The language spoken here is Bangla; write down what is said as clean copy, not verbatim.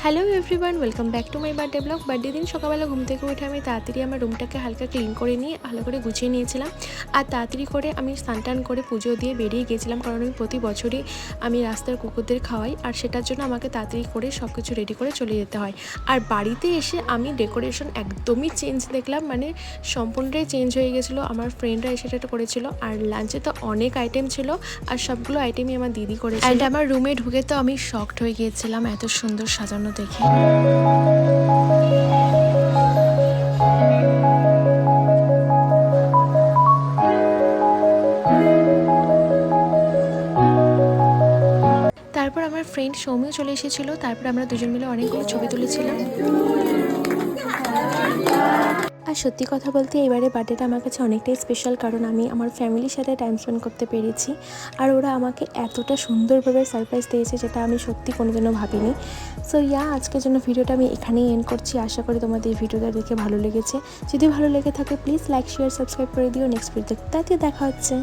Hello everyone, welcome back to my birthday blog. Birthday দিন সকালবেলা ঘুম থেকে উঠে আমি তাড়াতাড়ি আমার রুমটাকে হালকা ক্লিন করে নিয়ে ভালো করে গুছিয়ে নিয়েছিলাম। আর তাড়াতাড়ি করে আমি স্নান টান করে পুজো দিয়ে বেরিয়ে গিয়েছিলাম, কারণ আমি প্রতি বছরই আমি রাস্তার কুকুরদের খাওয়াই, আর সেটার জন্য আমাকে তাড়াতাড়ি করে সব কিছু রেডি করে চলে যেতে হয়। আর বাড়িতে এসে আমি ডেকোরেশন একদমই চেঞ্জ দেখলাম, মানে সম্পূর্ণটাই চেঞ্জ হয়ে গেছিলো। আমার ফ্রেন্ডরা এসে এটা করেছিল, আর লাঞ্চে তো অনেক আইটেম ছিল, আর সবগুলো আইটেমই আমার দিদি করেছে। অ্যান্ড আমার রুমে ঢুকে তো আমি শকড হয়ে গিয়েছিলাম এত সুন্দর সাজানো দেখে। তারপর আমার ফ্রেন্ড সৌমিও চলে এসেছিল, তারপর আমরা দুজন মিলে অনেকগুলো ছবি তুলেছিলাম। আর সত্যি কথা বলতে এবারে বার্থডেটা আমার কাছে অনেকটাই স্পেশাল, কারণ আমি আমার ফ্যামিলির সাথে টাইম স্পেন্ড করতে পেরেছি, আর ওরা আমাকে এতটা সুন্দরভাবে সারপ্রাইজ দিয়েছে যেটা আমি সত্যি কোনোদিনও ভাবিনি। সো আজকের জন্য ভিডিওটা আমি এখানেই এন্ড করছি। আশা করি তোমাদের এই ভিডিওটা দেখে ভালো লেগেছে। যদি ভালো লেগে থাকে প্লিজ লাইক, শেয়ার, সাবস্ক্রাইব করে দিও। নেক্সট ভিডিওতে দেখা হচ্ছে।